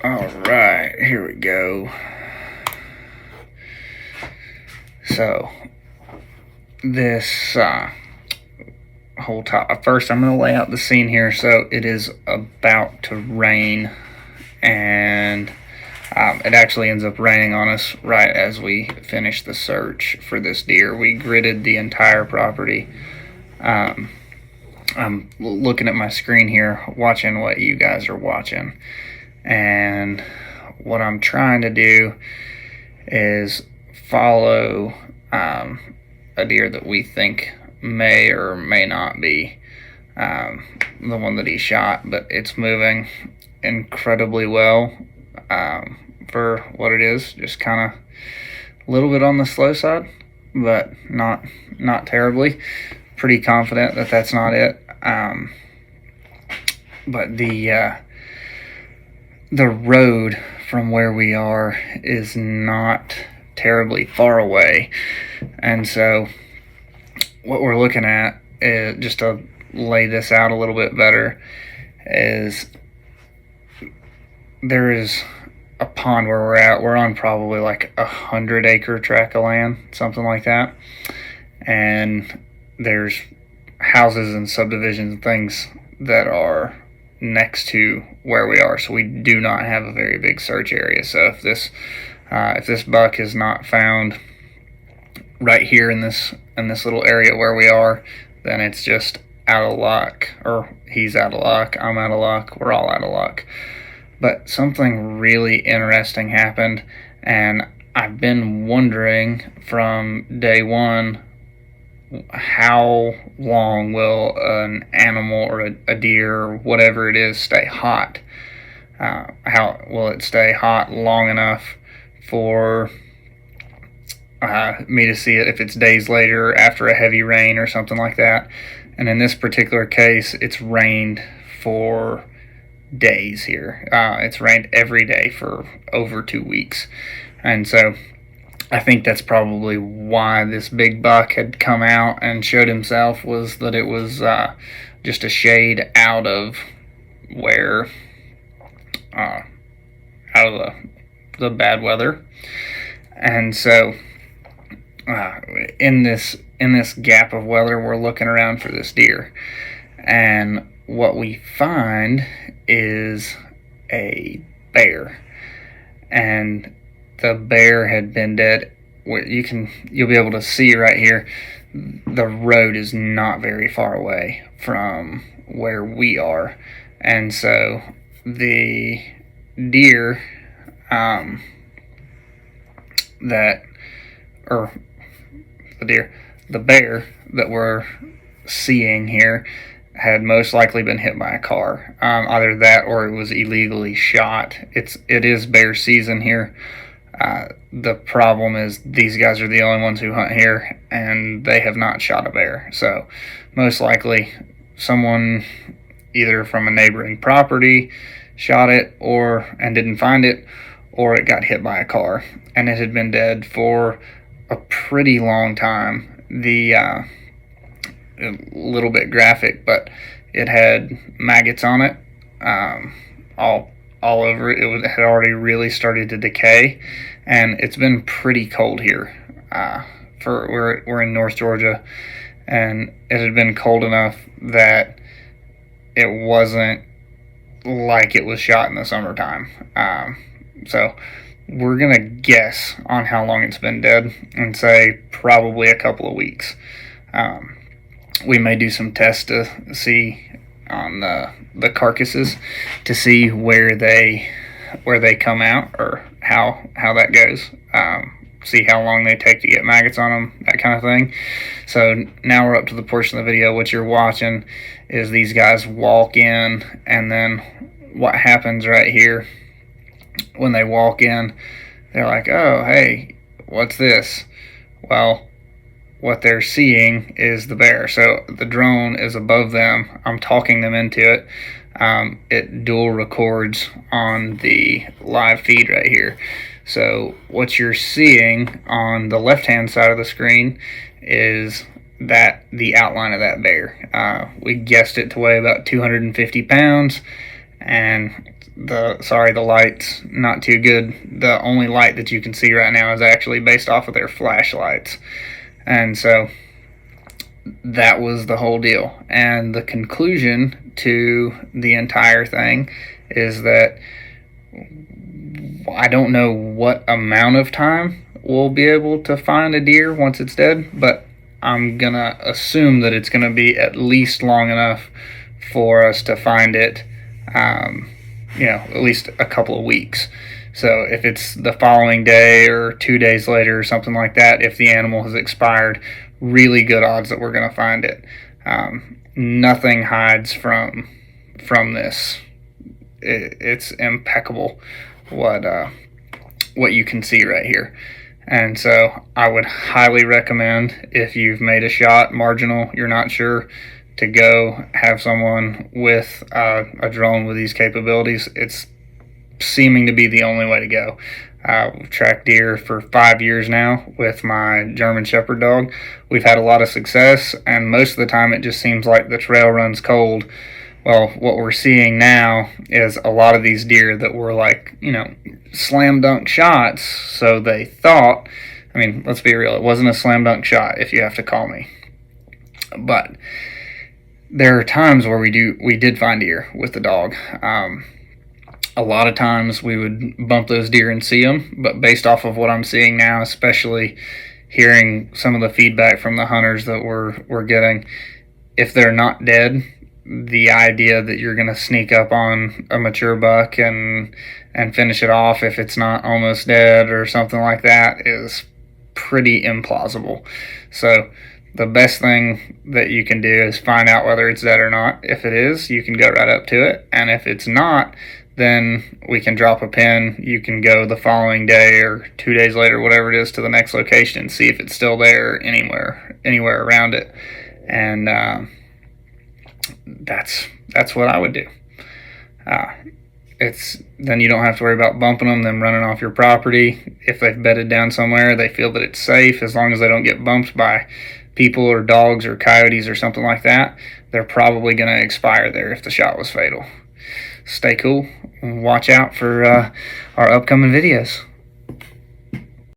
All right, here we go. So this whole top. First, I'm going to lay out the scene here. So it is about to rain, and it actually ends up raining on us right as we finish the search for this deer. We gridded the entire property. I'm looking at my screen here, watching what you guys are watching, and what I'm trying to do is follow a deer that we think may or may not be the one that he shot, but it's moving incredibly well for what it is. Just kind of a little bit on the slow side, but not terribly. Pretty confident that that's not it. But the road from where we are is not terribly far away, and so what we're looking at is, just to lay this out a little bit better, is there is a pond where we're at. We're on probably like 100-acre tract of land, something like that, and there's houses and subdivisions and things that are next to where we are, so we do not have a very big search area. So if this buck is not found right here in this little area where we are, then it's just out of luck, or he's out of luck, I'm out of luck, we're all out of luck. But something really interesting happened, and I've been wondering from day one, how long will an animal or a deer or whatever it is stay hot? How will it stay hot long enough for me to see it if it's days later after a heavy rain or something like that? And in this particular case, it's rained for days here. It's rained every day for over 2 weeks, and so I think that's probably why this big buck had come out and showed himself, was that it was just a shade out of where out of the bad weather. And so in this gap of weather, we're looking around for this deer, and what we find is a bear. And the bear had been dead. You'll be able to see right here, the road is not very far away from where we are, and so the deer the bear that we're seeing here had most likely been hit by a car. Either that or it was illegally shot. It is bear season here. The problem is these guys are the only ones who hunt here, and they have not shot a bear. So most likely someone either from a neighboring property shot it and didn't find it, or it got hit by a car, and it had been dead for a pretty long time. A little bit graphic, but it had maggots on it all over it. It had already really started to decay, and it's been pretty cold here. We're in North Georgia, and it had been cold enough that it wasn't like it was shot in the summertime. So we're gonna guess on how long it's been dead and say probably a couple of weeks. We may do some tests to see on the carcasses to see where they come out, or how that goes. See how long they take to get maggots on them, that kind of thing. So now we're up to the portion of the video. What you're watching is these guys walk in, and then what happens right here when they walk in, they're like, oh, hey, what's this? Well, what they're seeing is the bear. So the drone is above them. I'm talking them into it. It dual records on the live feed right here. So what you're seeing on the left-hand side of the screen is the outline of that bear. We guessed it to weigh about 250 pounds, and the light's not too good. The only light that you can see right now is actually based off of their flashlights. And so that was the whole deal. And the conclusion to the entire thing is that I don't know what amount of time we'll be able to find a deer once it's dead, but I'm gonna assume that it's gonna be at least long enough for us to find it, at least a couple of weeks. So if it's the following day or 2 days later or something like that, if the animal has expired, really good odds that we're going to find it. Nothing hides from this. It's impeccable what you can see right here. And so I would highly recommend, if you've made a shot marginal, you're not sure, to go have someone with a drone with these capabilities. It's seeming to be the only way to go. We've tracked deer for 5 years now with my German Shepherd dog. We've had a lot of success, and most of the time it just seems like the trail runs cold. Well, what we're seeing now is a lot of these deer that were like, slam dunk shots, so they thought. I mean, let's be real, it wasn't a slam dunk shot, if you have to call me. But there are times where we did find deer with the dog. A lot of times we would bump those deer and see them, but based off of what I'm seeing now, especially hearing some of the feedback from the hunters that we're getting, if they're not dead, the idea that you're going to sneak up on a mature buck and finish it off if it's not almost dead or something like that is pretty implausible. So the best thing that you can do is find out whether it's dead or not. If it is, you can go right up to it, and if it's not, then we can drop a pin. You can go the following day or 2 days later, whatever it is, to the next location and see if it's still there anywhere around it. And that's what I would do. Then you don't have to worry about bumping them running off your property. If they've bedded down somewhere, they feel that it's safe. As long as they don't get bumped by people or dogs or coyotes or something like that, they're probably going to expire there if the shot was fatal. Stay cool. Watch out for our upcoming videos.